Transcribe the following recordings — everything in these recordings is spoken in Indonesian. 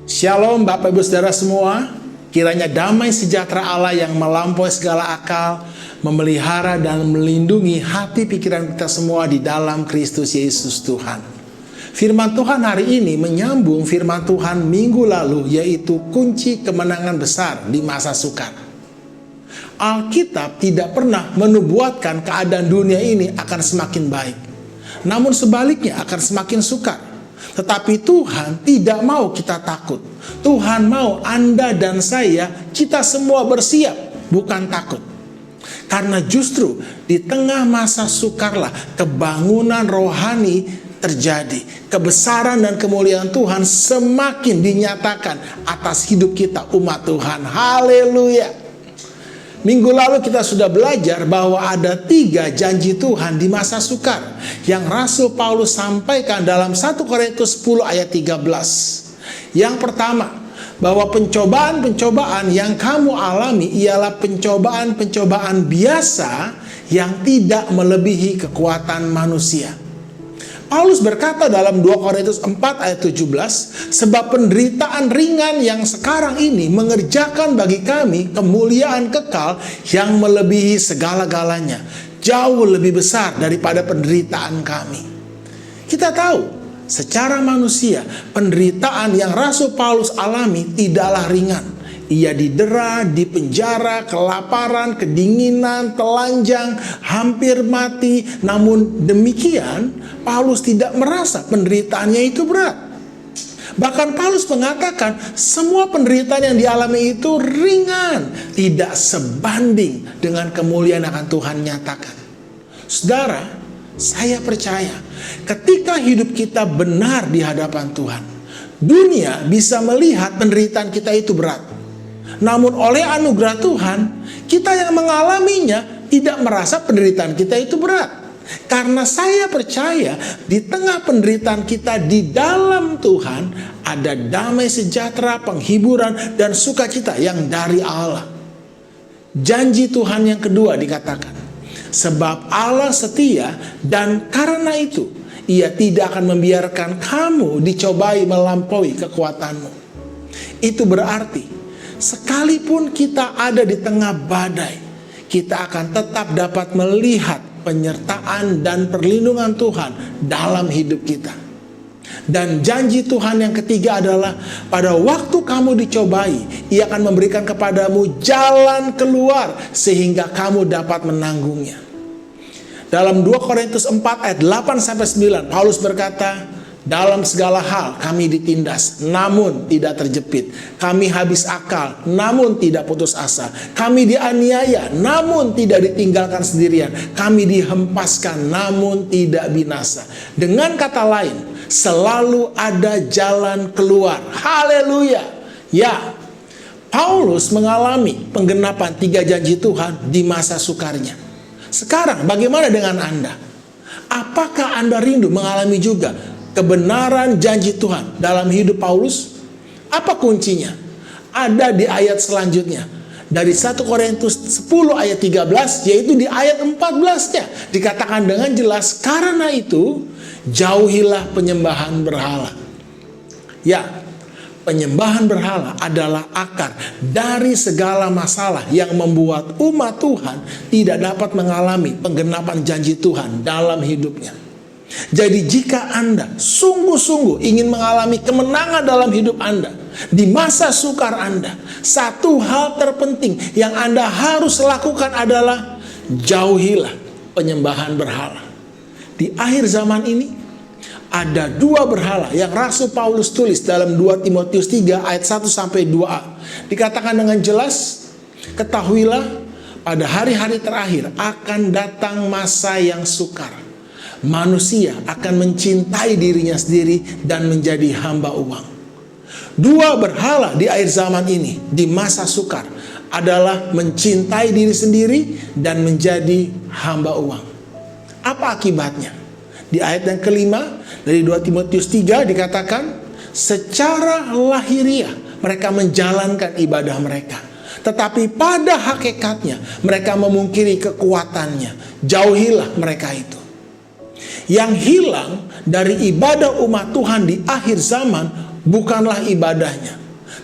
Shalom Bapak Ibu Saudara semua. Kiranya damai sejahtera Allah yang melampaui segala akal memelihara dan melindungi hati pikiran kita semua di dalam Kristus Yesus Tuhan. Firman Tuhan hari ini menyambung firman Tuhan minggu lalu, yaitu kunci kemenangan besar di masa sukar. Alkitab tidak pernah menubuatkan keadaan dunia ini akan semakin baik, namun sebaliknya akan semakin sukar. Tetapi Tuhan tidak mau kita takut. Tuhan mau Anda dan saya, kita semua bersiap, bukan takut. Karena justru di tengah masa sukarlah kebangunan rohani terjadi. Kebesaran dan kemuliaan Tuhan semakin dinyatakan atas hidup kita, umat Tuhan. Haleluya. Minggu lalu kita sudah belajar bahwa ada 3 janji Tuhan di masa sukar yang Rasul Paulus sampaikan dalam 1 Korintus 10 ayat 13. Yang pertama, bahwa pencobaan-pencobaan yang kamu alami ialah pencobaan-pencobaan biasa yang tidak melebihi kekuatan manusia. Paulus berkata dalam 2 Korintus 4 ayat 17, sebab penderitaan ringan yang sekarang ini mengerjakan bagi kami kemuliaan kekal yang melebihi segala-galanya, jauh lebih besar daripada penderitaan kami. Kita tahu, secara manusia, penderitaan yang Rasul Paulus alami tidaklah ringan. Ia didera, dipenjara, kelaparan, kedinginan, telanjang, hampir mati. Namun demikian, Paulus tidak merasa penderitaannya itu berat. Bahkan Paulus mengatakan semua penderitaan yang dialami itu ringan, tidak sebanding dengan kemuliaan yang akan Tuhan nyatakan. Saudara, saya percaya ketika hidup kita benar di hadapan Tuhan, dunia bisa melihat penderitaan kita itu berat. Namun oleh anugerah Tuhan, kita yang mengalaminya tidak merasa penderitaan kita itu berat. Karena saya percaya di tengah penderitaan kita di dalam Tuhan ada damai sejahtera, penghiburan, dan sukacita yang dari Allah. Janji Tuhan yang kedua dikatakan, sebab Allah setia dan karena itu Ia tidak akan membiarkan kamu dicobai melampaui kekuatanmu. Itu berarti sekalipun kita ada di tengah badai, kita akan tetap dapat melihat penyertaan dan perlindungan Tuhan dalam hidup kita. Dan janji Tuhan yang ketiga adalah pada waktu kamu dicobai, Ia akan memberikan kepadamu jalan keluar sehingga kamu dapat menanggungnya. Dalam 2 Korintus 4 ayat 8-9, Paulus berkata, dalam segala hal kami ditindas, namun tidak terjepit. Kami habis akal, namun tidak putus asa. Kami dianiaya, namun tidak ditinggalkan sendirian. Kami dihempaskan, namun tidak binasa. Dengan kata lain, selalu ada jalan keluar. Haleluya. Ya, Paulus mengalami penggenapan 3 janji Tuhan di masa sukarnya. Sekarang bagaimana dengan Anda? Apakah Anda rindu mengalami juga kebenaran janji Tuhan dalam hidup Paulus? Apa kuncinya? Ada di ayat selanjutnya. Dari 1 Korintus 10 ayat 13, yaitu di ayat 14-nya. Dikatakan dengan jelas, karena itu jauhilah penyembahan berhala. Ya, penyembahan berhala adalah akar dari segala masalah yang membuat umat Tuhan tidak dapat mengalami penggenapan janji Tuhan dalam hidupnya. Jadi jika Anda sungguh-sungguh ingin mengalami kemenangan dalam hidup Anda, di masa sukar Anda, satu hal terpenting yang Anda harus lakukan adalah jauhilah penyembahan berhala. Di akhir zaman ini, ada 2 berhala yang Rasul Paulus tulis dalam 2 Timotius 3 ayat 1-2a. Dikatakan dengan jelas, ketahuilah pada hari-hari terakhir akan datang masa yang sukar. Manusia akan mencintai dirinya sendiri dan menjadi hamba uang. 2 berhala di akhir zaman ini, di masa sukar, adalah mencintai diri sendiri dan menjadi hamba uang. Apa akibatnya? Di ayat yang kelima dari 2 Timotius 3 dikatakan, secara lahiriah mereka menjalankan ibadah mereka, tetapi pada hakikatnya mereka memungkiri kekuatannya. Jauhilah mereka itu. Yang hilang dari ibadah umat Tuhan di akhir zaman bukanlah ibadahnya,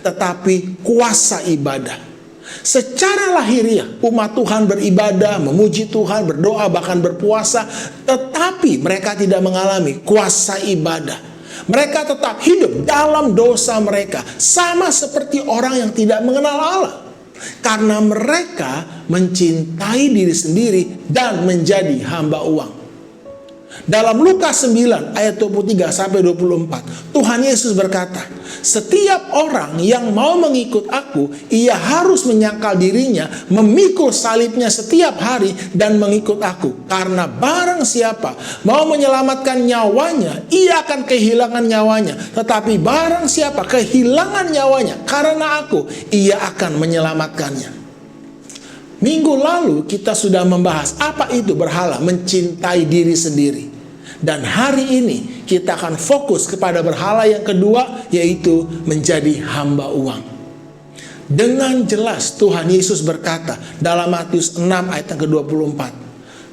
tetapi kuasa ibadah. Secara lahiriah, umat Tuhan beribadah, memuji Tuhan, berdoa, bahkan berpuasa, tetapi mereka tidak mengalami kuasa ibadah. Mereka tetap hidup dalam dosa mereka, sama seperti orang yang tidak mengenal Allah. Karena mereka mencintai diri sendiri dan menjadi hamba uang. Dalam Lukas 9 ayat 23 sampai 24, Tuhan Yesus berkata, "Setiap orang yang mau mengikut aku, ia harus menyangkal dirinya, memikul salibnya setiap hari dan mengikut aku. Karena barang siapa mau menyelamatkan nyawanya, ia akan kehilangan nyawanya. Tetapi barang siapa kehilangan nyawanya karena aku, ia akan menyelamatkannya." Minggu lalu kita sudah membahas apa itu berhala, mencintai diri sendiri. Dan hari ini kita akan fokus kepada berhala yang kedua, yaitu menjadi hamba uang. Dengan jelas Tuhan Yesus berkata dalam Matius 6 ayat yang ke-24,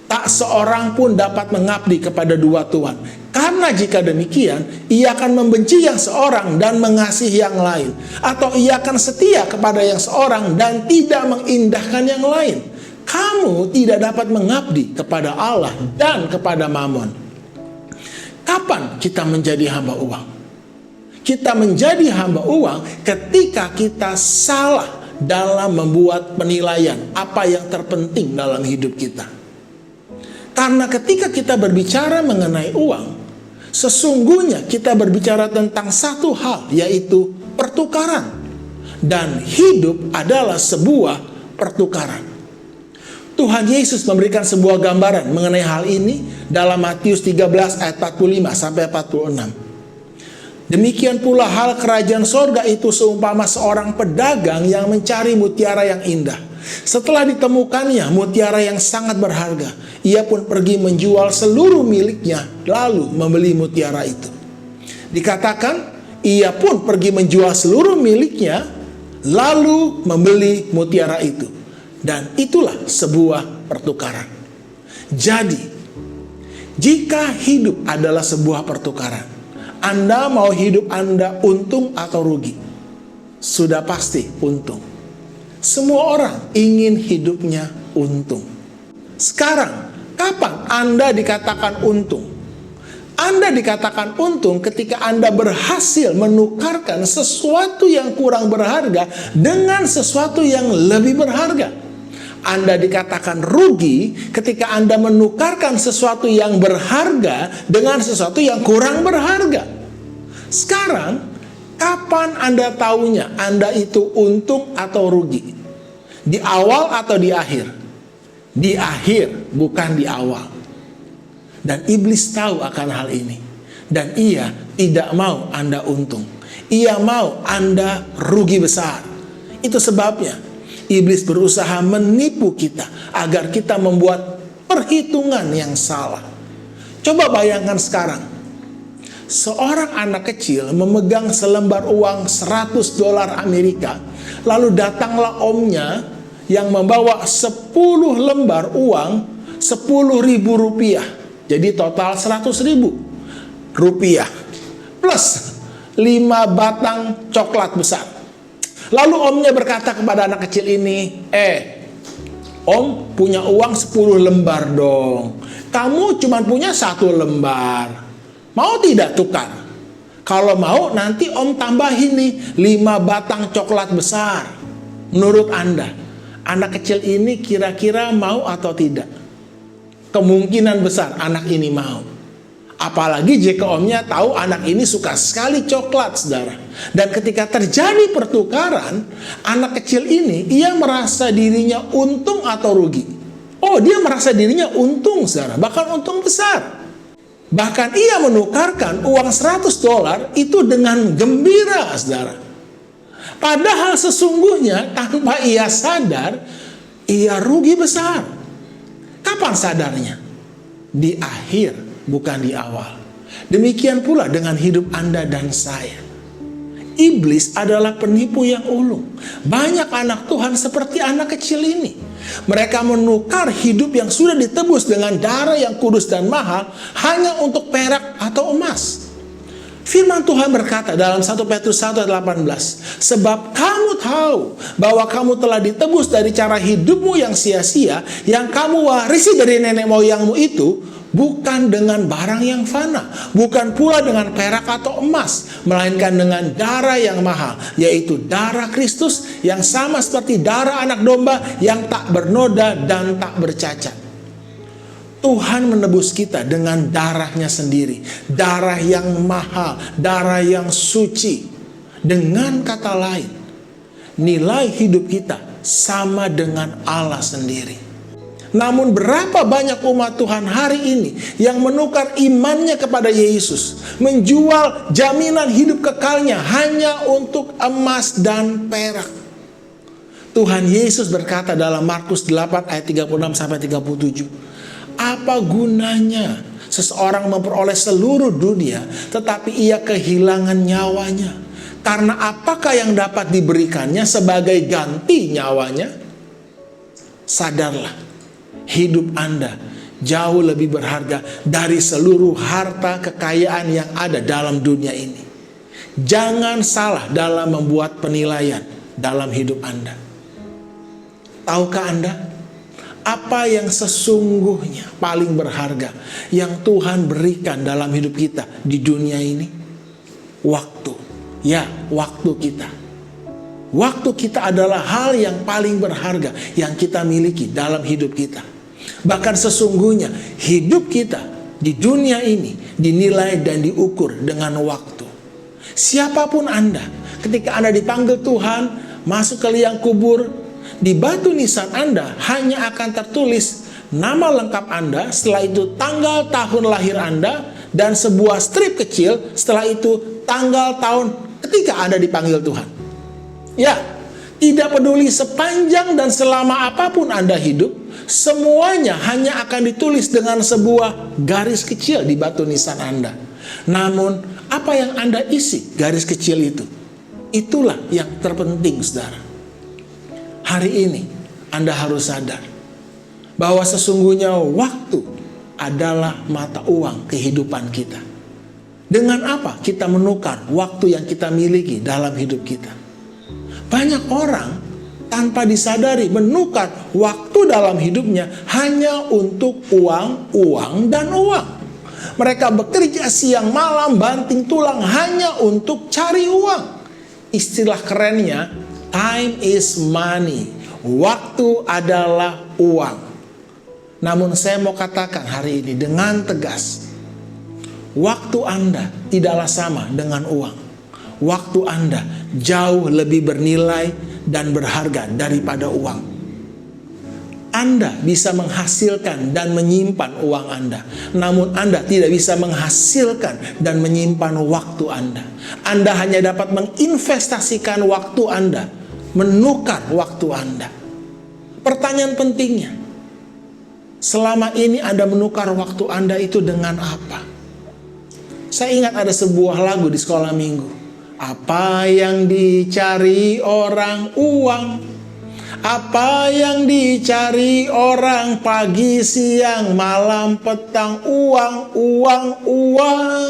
"Tak seorang pun dapat mengabdi kepada dua tuan. Karena jika demikian, ia akan membenci yang seorang dan mengasihi yang lain. Atau ia akan setia kepada yang seorang dan tidak mengindahkan yang lain. Kamu tidak dapat mengabdi kepada Allah dan kepada Mammon." Kapan kita menjadi hamba uang? Kita menjadi hamba uang ketika kita salah dalam membuat penilaian apa yang terpenting dalam hidup kita. Karena ketika kita berbicara mengenai uang, sesungguhnya kita berbicara tentang satu hal, yaitu pertukaran. Dan hidup adalah sebuah pertukaran. Tuhan Yesus memberikan sebuah gambaran mengenai hal ini dalam Matius 13 ayat 45 sampai 46. "Demikian pula hal kerajaan sorga itu seumpama seorang pedagang yang mencari mutiara yang indah. Setelah ditemukannya mutiara yang sangat berharga, ia pun pergi menjual seluruh miliknya lalu membeli mutiara itu." Dikatakan, ia pun pergi menjual seluruh miliknya lalu membeli mutiara itu. Dan itulah sebuah pertukaran. Jadi, jika hidup adalah sebuah pertukaran, Anda mau hidup Anda untung atau rugi? Sudah pasti untung. Semua orang ingin hidupnya untung. Sekarang, kapan Anda dikatakan untung? Anda dikatakan untung ketika Anda berhasil menukarkan sesuatu yang kurang berharga dengan sesuatu yang lebih berharga. Anda dikatakan rugi ketika Anda menukarkan sesuatu yang berharga dengan sesuatu yang kurang berharga. Sekarang, kapan Anda tahunya Anda itu untung atau rugi? Di awal atau di akhir? Di akhir, bukan di awal. Dan iblis tahu akan hal ini. Dan ia tidak mau Anda untung. Ia mau Anda rugi besar. Itu sebabnya iblis berusaha menipu kita agar kita membuat perhitungan yang salah. Coba bayangkan sekarang, seorang anak kecil memegang selembar uang $100 Amerika, lalu datanglah omnya yang membawa 10 lembar uang Rp10.000. Jadi total Rp100.000 plus 5 batang coklat besar. Lalu omnya berkata kepada anak kecil ini, "Om punya uang 10 lembar dong. Kamu cuma punya 1 lembar. Mau tidak tukar? Kalau mau nanti om tambahin nih 5 batang coklat besar." Menurut Anda, anak kecil ini kira-kira mau atau tidak? Kemungkinan besar anak ini mau. Apalagi jika omnya tahu anak ini suka sekali coklat, saudara. Dan ketika terjadi pertukaran, anak kecil ini, ia merasa dirinya untung atau rugi? Oh, dia merasa dirinya untung, saudara. Bahkan untung besar. Bahkan ia menukarkan uang $100 itu dengan gembira, saudara. Padahal sesungguhnya tanpa ia sadar, ia rugi besar. Kapan sadarnya? Di akhir, bukan di awal. Demikian pula dengan hidup Anda dan saya. Iblis adalah penipu yang ulung. Banyak anak Tuhan seperti anak kecil ini. Mereka menukar hidup yang sudah ditebus dengan darah yang kudus dan mahal hanya untuk perak atau emas. Firman Tuhan berkata dalam 1 Petrus 1 ayat 18, sebab kamu tahu bahwa kamu telah ditebus dari cara hidupmu yang sia-sia, yang kamu warisi dari nenek moyangmu itu, bukan dengan barang yang fana, bukan pula dengan perak atau emas, melainkan dengan darah yang mahal, yaitu darah Kristus yang sama seperti darah anak domba yang tak bernoda dan tak bercacat. Tuhan menebus kita dengan darahnya sendiri, darah yang mahal, darah yang suci. Dengan kata lain, nilai hidup kita sama dengan Allah sendiri. Namun berapa banyak umat Tuhan hari ini yang menukar imannya kepada Yesus, menjual jaminan hidup kekalnya hanya untuk emas dan perak. Tuhan Yesus berkata dalam Markus 8 ayat 36 sampai 37, apa gunanya seseorang memperoleh seluruh dunia tetapi ia kehilangan nyawanya? Karena apakah yang dapat diberikannya sebagai ganti nyawanya? Sadarlah, hidup Anda jauh lebih berharga dari seluruh harta kekayaan yang ada dalam dunia ini. Jangan salah dalam membuat penilaian dalam hidup Anda. Tahukah Anda apa yang sesungguhnya paling berharga yang Tuhan berikan dalam hidup kita di dunia ini? Waktu. Ya, waktu kita. Waktu kita adalah hal yang paling berharga yang kita miliki dalam hidup kita. Bahkan sesungguhnya hidup kita di dunia ini dinilai dan diukur dengan waktu. Siapapun Anda, ketika Anda dipanggil Tuhan masuk ke liang kubur, di batu nisan Anda hanya akan tertulis nama lengkap Anda, setelah itu tanggal tahun lahir Anda, dan sebuah strip kecil, setelah itu tanggal tahun ketika Anda dipanggil Tuhan. Ya, tidak peduli sepanjang dan selama apapun Anda hidup, semuanya hanya akan ditulis dengan sebuah garis kecil di batu nisan Anda. Namun, apa yang Anda isi garis kecil itu? Itulah yang terpenting, saudara. Hari ini Anda harus sadar bahwa sesungguhnya waktu adalah mata uang kehidupan kita. Dengan apa kita menukar waktu yang kita miliki dalam hidup kita? Banyak orang tanpa disadari menukar waktu dalam hidupnya hanya untuk uang, uang, dan uang. Mereka bekerja siang malam banting tulang hanya untuk cari uang. Istilah kerennya, time is money. Waktu adalah uang. Namun saya mau katakan hari ini dengan tegas, waktu Anda tidaklah sama dengan uang. Waktu Anda jauh lebih bernilai dan berharga daripada uang. Anda bisa menghasilkan dan menyimpan uang Anda, namun Anda tidak bisa menghasilkan dan menyimpan waktu Anda. Anda hanya dapat menginvestasikan waktu Anda, menukar waktu Anda. Pertanyaan pentingnya, selama ini Anda menukar waktu Anda itu dengan apa? Saya ingat ada sebuah lagu di sekolah minggu. Apa yang dicari orang? Uang. Apa yang dicari orang? Pagi, siang, malam, petang. Uang, uang, uang.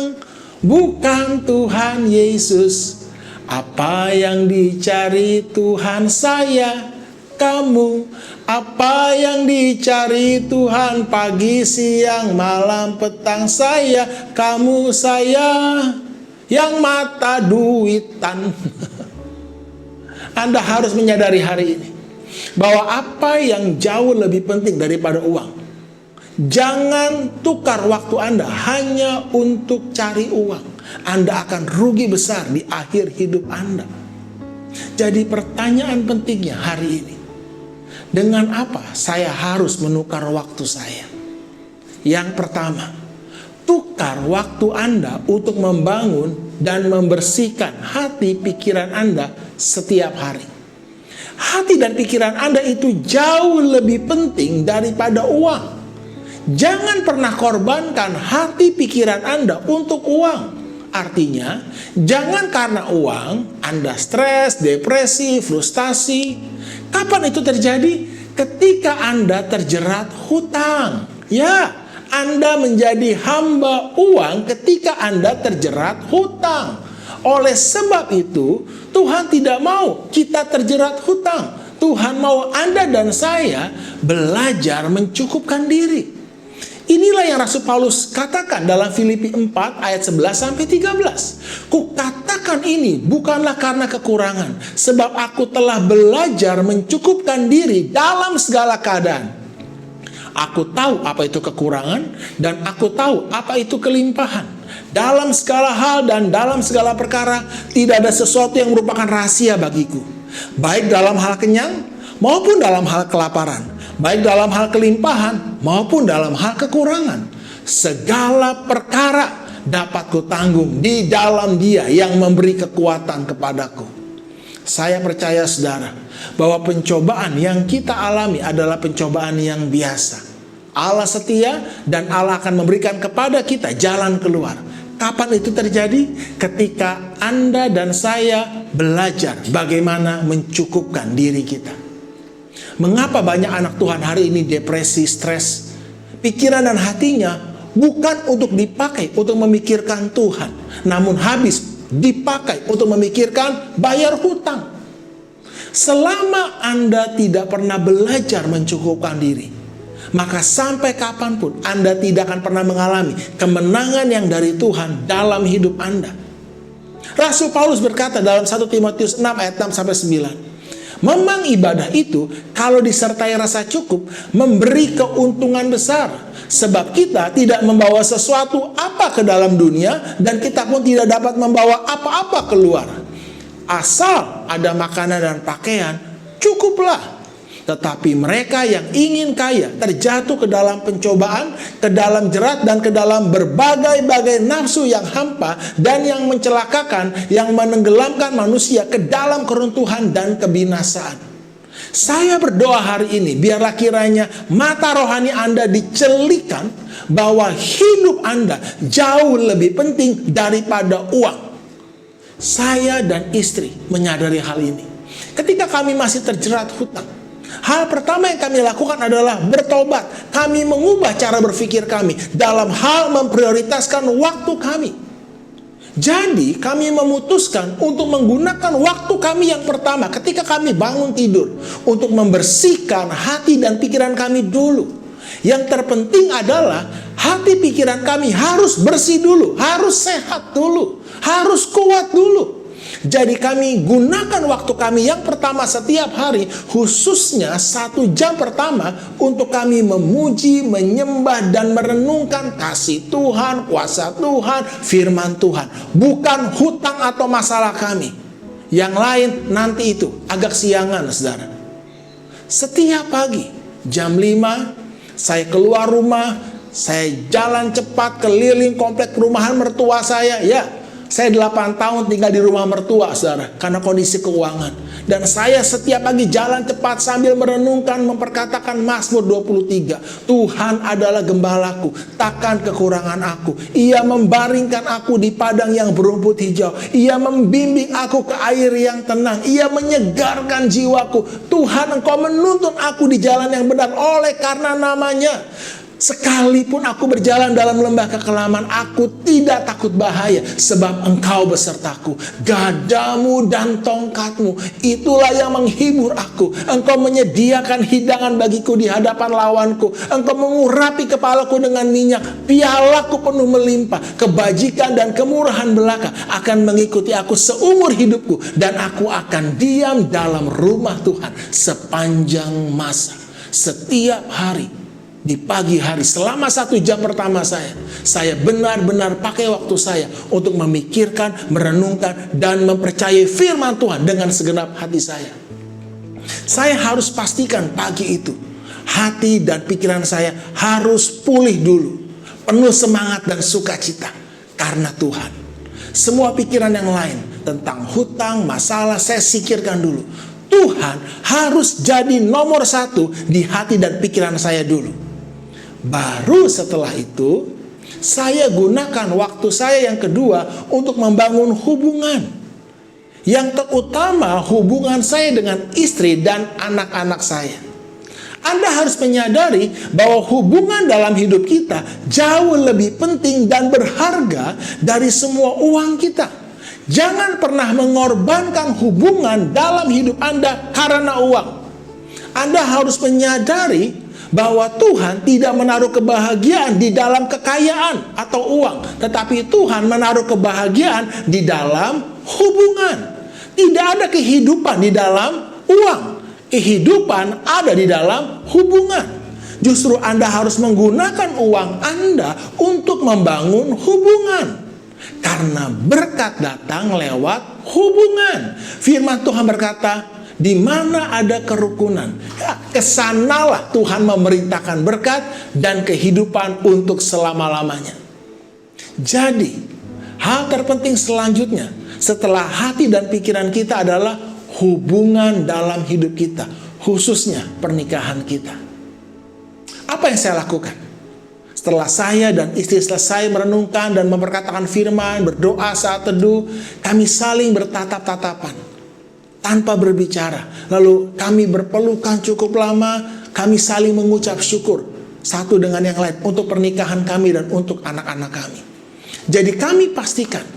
Bukan Tuhan Yesus. Apa yang dicari Tuhan? Saya, kamu. Apa yang dicari Tuhan? Pagi, siang, malam, petang. Saya, kamu, saya. Yang mata duitan. Anda harus menyadari hari ini bahwa apa yang jauh lebih penting daripada uang. Jangan tukar waktu Anda hanya untuk cari uang. Anda akan rugi besar di akhir hidup Anda. Jadi pertanyaan pentingnya hari ini, dengan apa saya harus menukar waktu saya? Yang pertama, tukar waktu Anda untuk membangun dan membersihkan hati pikiran Anda setiap hari. Hati dan pikiran Anda itu jauh lebih penting daripada uang. Jangan pernah korbankan hati pikiran Anda untuk uang. Artinya, jangan karena uang Anda stres, depresi, frustasi. Kapan itu terjadi? Ketika Anda terjerat hutang. Ya, Anda menjadi hamba uang ketika Anda terjerat hutang. Oleh sebab itu, Tuhan tidak mau kita terjerat hutang. Tuhan mau Anda dan saya belajar mencukupkan diri. Inilah yang Rasul Paulus katakan dalam Filipi 4 ayat 11-13. Kukatakan ini bukanlah karena kekurangan, sebab aku telah belajar mencukupkan diri dalam segala keadaan. Aku tahu apa itu kekurangan dan aku tahu apa itu kelimpahan. Dalam segala hal dan dalam segala perkara tidak ada sesuatu yang merupakan rahasia bagiku. Baik dalam hal kenyang maupun dalam hal kelaparan, baik dalam hal kelimpahan maupun dalam hal kekurangan. Segala perkara dapat kutanggung di dalam Dia yang memberi kekuatan kepadaku. Saya percaya saudara bahwa pencobaan yang kita alami adalah pencobaan yang biasa. Allah setia dan Allah akan memberikan kepada kita jalan keluar. Kapan itu terjadi? Ketika Anda dan saya belajar bagaimana mencukupkan diri kita. Mengapa banyak anak Tuhan hari ini depresi, stres? Pikiran dan hatinya bukan untuk dipakai untuk memikirkan Tuhan, namun habis dipakai untuk memikirkan bayar hutang. Selama Anda tidak pernah belajar mencukupkan diri, maka sampai kapanpun Anda tidak akan pernah mengalami kemenangan yang dari Tuhan dalam hidup Anda. Rasul Paulus berkata dalam 1 Timotius 6 ayat 6-9, memang ibadah itu kalau disertai rasa cukup memberi keuntungan besar, sebab kita tidak membawa sesuatu apa ke dalam dunia dan kita pun tidak dapat membawa apa-apa keluar. Asal ada makanan dan pakaian, cukuplah. Tetapi mereka yang ingin kaya terjatuh ke dalam pencobaan, ke dalam jerat dan ke dalam berbagai-bagai nafsu yang hampa dan yang mencelakakan, yang menenggelamkan manusia ke dalam keruntuhan dan kebinasaan. Saya berdoa hari ini, biarlah kiranya mata rohani Anda dicelikan bahwa hidup Anda jauh lebih penting daripada uang. Saya dan istri menyadari hal ini. Ketika kami masih terjerat hutang, hal pertama yang kami lakukan adalah bertobat. Kami mengubah cara berpikir kami dalam hal memprioritaskan waktu kami. Jadi kami memutuskan untuk menggunakan waktu kami yang pertama ketika kami bangun tidur untuk membersihkan hati dan pikiran kami dulu. Yang terpenting adalah hati pikiran kami harus bersih dulu, harus sehat dulu, harus kuat dulu. Jadi kami gunakan waktu kami yang pertama setiap hari, khususnya 1 jam pertama untuk kami memuji, menyembah dan merenungkan kasih Tuhan, kuasa Tuhan, firman Tuhan. Bukan hutang atau masalah kami. Yang lain nanti itu agak siangan, saudara. Setiap pagi jam 5 saya keluar rumah, saya jalan cepat keliling komplek perumahan mertua saya. Ya, saya 8 tahun tinggal di rumah mertua, saudara, karena kondisi keuangan. Dan saya setiap pagi jalan cepat sambil merenungkan, memperkatakan Mazmur 23. Tuhan adalah gembalaku, takkan kekurangan aku. Ia membaringkan aku di padang yang berumput hijau. Ia membimbing aku ke air yang tenang. Ia menyegarkan jiwaku. Tuhan, Engkau menuntun aku di jalan yang benar oleh karena namanya. Sekalipun aku berjalan dalam lembah kekelaman, aku tidak takut bahaya, sebab Engkau besertaku. Gadamu dan tongkatmu, itulah yang menghibur aku. Engkau menyediakan hidangan bagiku di hadapan lawanku. Engkau mengurapi kepalaku dengan minyak, pialaku penuh melimpah. Kebajikan dan kemurahan belaka akan mengikuti aku seumur hidupku, dan aku akan diam dalam rumah Tuhan sepanjang masa. Setiap hari, di pagi hari, selama 1 jam pertama saya benar-benar pakai waktu saya untuk memikirkan, merenungkan, dan mempercayai firman Tuhan dengan segenap hati saya. Saya harus pastikan pagi itu hati dan pikiran saya harus pulih dulu, penuh semangat dan sukacita karena Tuhan. Semua pikiran yang lain tentang hutang, masalah, saya singkirkan dulu. Tuhan harus jadi nomor 1 di hati dan pikiran saya dulu. Baru setelah itu, saya gunakan waktu saya yang kedua untuk membangun hubungan. Yang terutama hubungan saya dengan istri dan anak-anak saya. Anda harus menyadari bahwa hubungan dalam hidup kita jauh lebih penting dan berharga dari semua uang kita. Jangan pernah mengorbankan hubungan dalam hidup Anda karena uang. Anda harus menyadari bahwa Tuhan tidak menaruh kebahagiaan di dalam kekayaan atau uang, tetapi Tuhan menaruh kebahagiaan di dalam hubungan. Tidak ada kehidupan di dalam uang. Kehidupan ada di dalam hubungan. Justru Anda harus menggunakan uang Anda untuk membangun hubungan. Karena berkat datang lewat hubungan. Firman Tuhan berkata, di mana ada kerukunan, ya, kesanalah Tuhan memerintahkan berkat dan kehidupan untuk selama-lamanya. Jadi, hal terpenting selanjutnya setelah hati dan pikiran kita adalah hubungan dalam hidup kita, khususnya pernikahan kita. Apa yang saya lakukan? Setelah saya dan istri selesai merenungkan dan memperkatakan firman, berdoa saat teduh, kami saling bertatap-tatapan tanpa berbicara. Lalu kami berpelukan cukup lama, kami saling mengucap syukur satu dengan yang lain untuk pernikahan kami dan untuk anak-anak kami. Jadi kami pastikan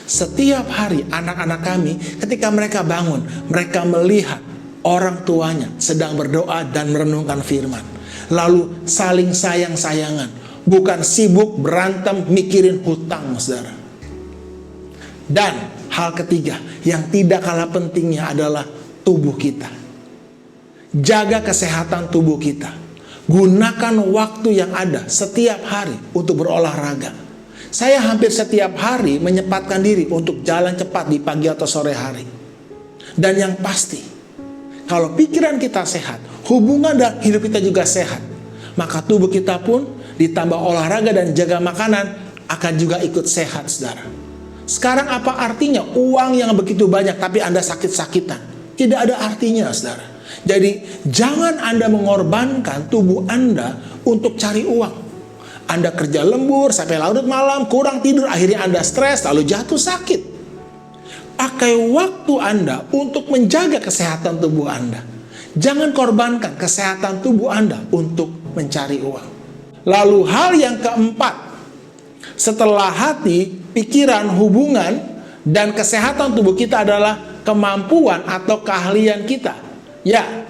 setiap hari anak-anak kami ketika mereka bangun, mereka melihat orang tuanya sedang berdoa dan merenungkan firman. Lalu saling sayang-sayangan, bukan sibuk berantem mikirin hutang, saudara. Dan hal ketiga yang tidak kalah pentingnya adalah tubuh kita. Jaga kesehatan tubuh kita. Gunakan waktu yang ada setiap hari untuk berolahraga. Saya hampir setiap hari menyempatkan diri untuk jalan cepat di pagi atau sore hari. Dan yang pasti, kalau pikiran kita sehat, hubungan dan hidup kita juga sehat, maka tubuh kita pun ditambah olahraga dan jaga makanan akan juga ikut sehat, saudara. Sekarang apa artinya uang yang begitu banyak tapi Anda sakit-sakitan? Tidak ada artinya, saudara. Jadi jangan Anda mengorbankan tubuh Anda untuk cari uang. Anda kerja lembur sampai larut malam, kurang tidur, akhirnya Anda stres lalu jatuh sakit. Pakai waktu Anda untuk menjaga kesehatan tubuh Anda. Jangan korbankan kesehatan tubuh Anda untuk mencari uang. Lalu hal yang keempat, setelah hati, pikiran, hubungan, dan kesehatan tubuh kita adalah kemampuan atau keahlian kita. Ya,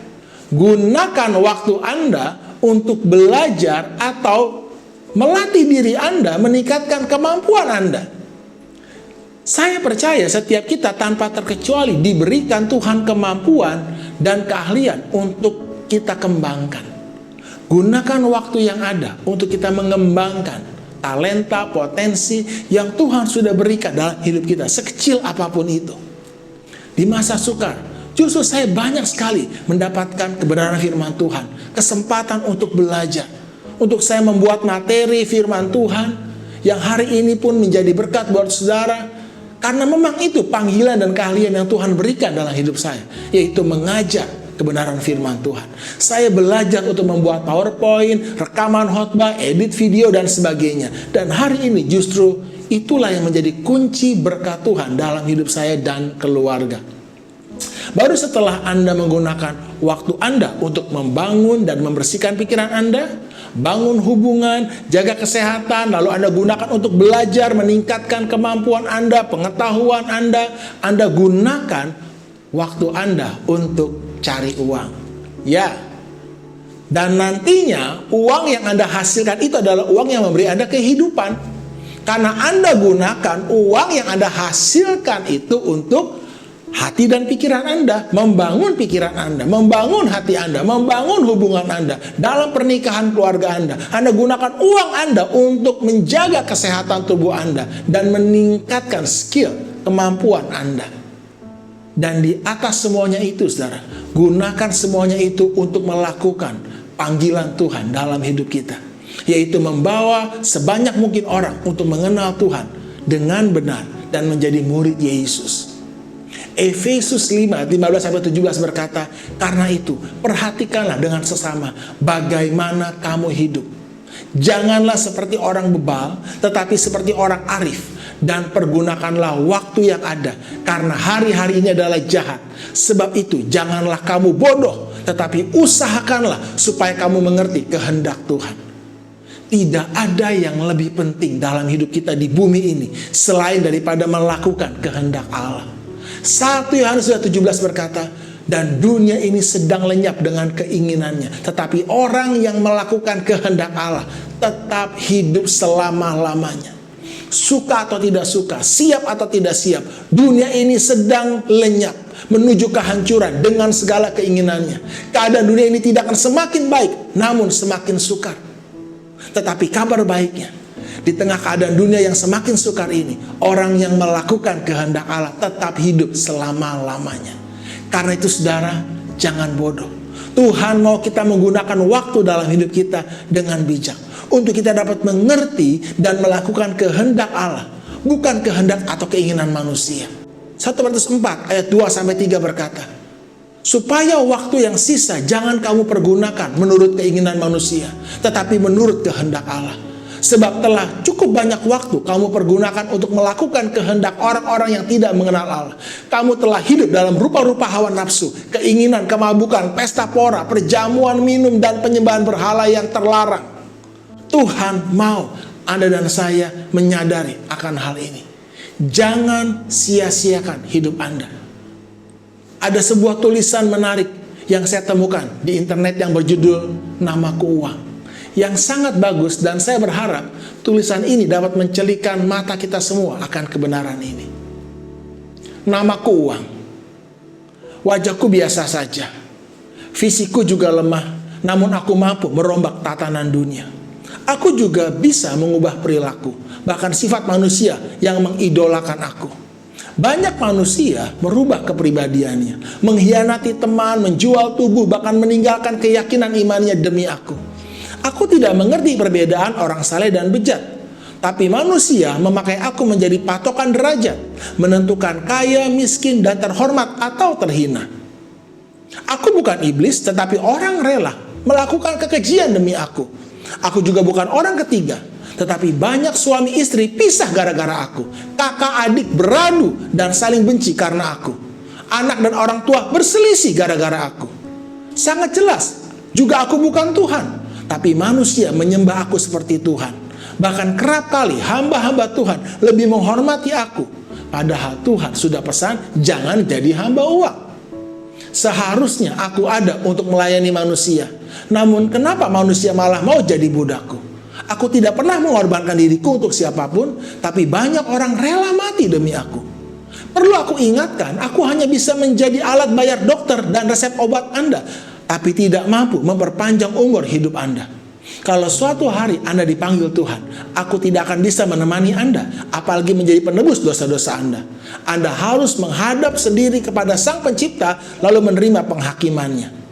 gunakan waktu Anda untuk belajar atau melatih diri Anda, meningkatkan kemampuan Anda. Saya percaya setiap kita tanpa terkecuali diberikan Tuhan kemampuan dan keahlian untuk kita kembangkan. Gunakan waktu yang ada untuk kita mengembangkan talenta, potensi yang Tuhan sudah berikan dalam hidup kita, sekecil apapun itu. Di masa sukar, justru saya banyak sekali mendapatkan kebenaran firman Tuhan, kesempatan untuk belajar, untuk saya membuat materi firman Tuhan yang hari ini pun menjadi berkat buat saudara, karena memang itu panggilan dan keahlian yang Tuhan berikan dalam hidup saya, yaitu mengajar kebenaran firman Tuhan. Saya belajar untuk membuat PowerPoint, rekaman khotbah, edit video, dan sebagainya. Dan hari ini justru itulah yang menjadi kunci berkat Tuhan dalam hidup saya dan keluarga. Baru setelah Anda menggunakan waktu Anda untuk membangun dan membersihkan pikiran Anda, bangun hubungan, jaga kesehatan, lalu Anda gunakan untuk belajar, meningkatkan kemampuan Anda, pengetahuan Anda gunakan waktu Anda untuk cari uang. Ya. Dan nantinya uang yang Anda hasilkan itu adalah uang yang memberi Anda kehidupan. Karena Anda gunakan uang yang Anda hasilkan itu untuk hati dan pikiran Anda, membangun pikiran Anda, membangun hati Anda, membangun hubungan Anda dalam pernikahan keluarga Anda. Anda gunakan uang Anda untuk menjaga kesehatan tubuh Anda dan meningkatkan skill, kemampuan Anda. Dan di atas semuanya itu, saudara, gunakan semuanya itu untuk melakukan panggilan Tuhan dalam hidup kita, yaitu membawa sebanyak mungkin orang untuk mengenal Tuhan dengan benar dan menjadi murid Yesus. Efesus 5:15-17 berkata, karena itu perhatikanlah dengan sesama bagaimana kamu hidup. Janganlah seperti orang bebal, tetapi seperti orang arif. Dan pergunakanlah waktu yang ada, karena hari-hari ini adalah jahat. Sebab itu janganlah kamu bodoh, tetapi usahakanlah supaya kamu mengerti kehendak Tuhan. Tidak ada yang lebih penting dalam hidup kita di bumi ini selain daripada melakukan kehendak Allah. 1 Yohanes 17 berkata, dan dunia ini sedang lenyap dengan keinginannya, tetapi orang yang melakukan kehendak Allah tetap hidup selama-lamanya. Suka atau tidak suka, siap atau tidak siap, dunia ini sedang lenyap menuju kehancuran dengan segala keinginannya. Keadaan dunia ini tidak akan semakin baik, namun semakin sukar. Tetapi kabar baiknya, di tengah keadaan dunia yang semakin sukar ini, orang yang melakukan kehendak Allah tetap hidup selama-lamanya. Karena itu saudara, jangan bodoh. Tuhan mau kita menggunakan waktu dalam hidup kita dengan bijak, untuk kita dapat mengerti dan melakukan kehendak Allah, bukan kehendak atau keinginan manusia. 1 Petrus 4 ayat 2-3 berkata, supaya waktu yang sisa jangan kamu pergunakan menurut keinginan manusia, tetapi menurut kehendak Allah. Sebab telah cukup banyak waktu kamu pergunakan untuk melakukan kehendak orang-orang yang tidak mengenal Allah. Kamu telah hidup dalam rupa-rupa hawa nafsu, keinginan, kemabukan, pesta pora, perjamuan minum, dan penyembahan berhala yang terlarang. Tuhan mau Anda dan saya menyadari akan hal ini. Jangan sia-siakan hidup Anda. Ada sebuah tulisan menarik yang saya temukan di internet yang berjudul Namaku Uang, yang sangat bagus, dan saya berharap tulisan ini dapat mencelikan mata kita semua akan kebenaran ini. Namaku uang. Wajahku biasa saja. Fisikku juga lemah, namun aku mampu merombak tatanan dunia. Aku juga bisa mengubah perilaku, bahkan sifat manusia yang mengidolakan aku. Banyak manusia merubah kepribadiannya, mengkhianati teman, menjual tubuh, bahkan meninggalkan keyakinan imannya demi aku. Aku tidak mengerti perbedaan orang saleh dan bejat, tapi manusia memakai aku menjadi patokan derajat, menentukan kaya, miskin, dan terhormat atau terhina. Aku bukan iblis, tetapi orang rela melakukan kekejian demi aku. Aku juga bukan orang ketiga, tetapi banyak suami istri pisah gara-gara aku. Kakak adik beradu dan saling benci karena aku. Anak dan orang tua berselisih gara-gara aku. Sangat jelas, juga aku bukan Tuhan, tapi manusia menyembah aku seperti Tuhan. Bahkan kerap kali hamba-hamba Tuhan lebih menghormati aku. Padahal Tuhan sudah pesan, jangan jadi hamba uang. Seharusnya aku ada untuk melayani manusia. Namun kenapa manusia malah mau jadi budakku? Aku tidak pernah mengorbankan diriku untuk siapapun, tapi banyak orang rela mati demi aku. Perlu aku ingatkan, aku hanya bisa menjadi alat bayar dokter dan resep obat Anda, tapi tidak mampu memperpanjang umur hidup Anda. Kalau suatu hari Anda dipanggil Tuhan, aku tidak akan bisa menemani Anda, apalagi menjadi penebus dosa-dosa Anda. Anda harus menghadap sendiri kepada Sang Pencipta, lalu menerima penghakimannya.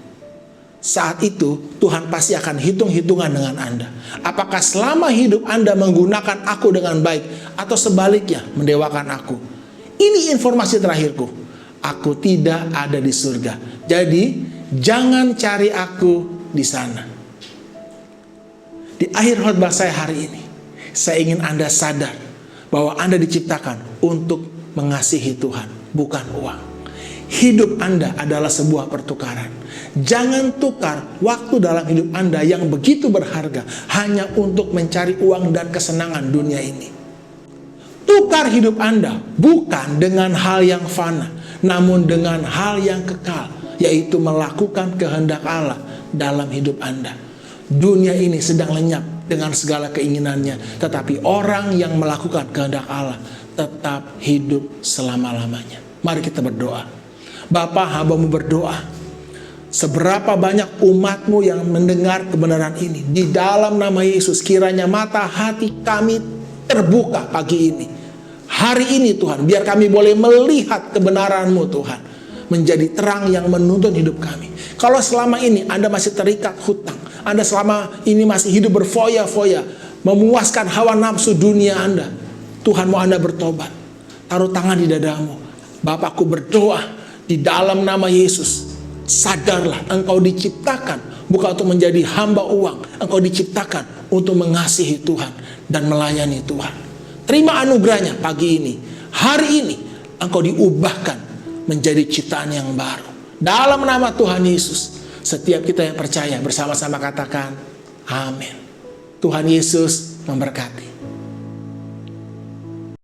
Saat itu, Tuhan pasti akan hitung-hitungan dengan Anda. Apakah selama hidup Anda menggunakan aku dengan baik, atau sebaliknya mendewakan aku? Ini informasi terakhirku. Aku tidak ada di surga. Jadi, jangan cari aku di sana. Di akhir khotbah saya hari ini, saya ingin Anda sadar bahwa Anda diciptakan untuk mengasihi Tuhan, bukan uang. Hidup Anda adalah sebuah pertukaran. Jangan tukar waktu dalam hidup Anda yang begitu berharga hanya untuk mencari uang dan kesenangan dunia ini. Tukar hidup Anda bukan dengan hal yang fana, namun dengan hal yang kekal, yaitu melakukan kehendak Allah dalam hidup Anda. Dunia ini sedang lenyap dengan segala keinginannya, tetapi orang yang melakukan kehendak Allah tetap hidup selama-lamanya. Mari kita berdoa. Bapa, hamba-Mu berdoa, seberapa banyak umat-Mu yang mendengar kebenaran ini, di dalam nama Yesus, kiranya mata hati kami terbuka pagi ini. Hari ini Tuhan, biar kami boleh melihat kebenaran-Mu Tuhan, menjadi terang yang menuntun hidup kami. Kalau selama ini Anda masih terikat hutang, Anda selama ini masih hidup berfoya-foya, memuaskan hawa nafsu dunia Anda, Tuhan mau Anda bertobat. Taruh tangan di dadamu. Bapakku berdoa di dalam nama Yesus, sadarlah engkau diciptakan bukan untuk menjadi hamba uang. Engkau diciptakan untuk mengasihi Tuhan dan melayani Tuhan. Terima anugerahnya pagi ini. Hari ini engkau diubahkan menjadi ciptaan yang baru. Dalam nama Tuhan Yesus, Setiap kita yang percaya bersama-sama katakan, amin. Tuhan Yesus memberkati.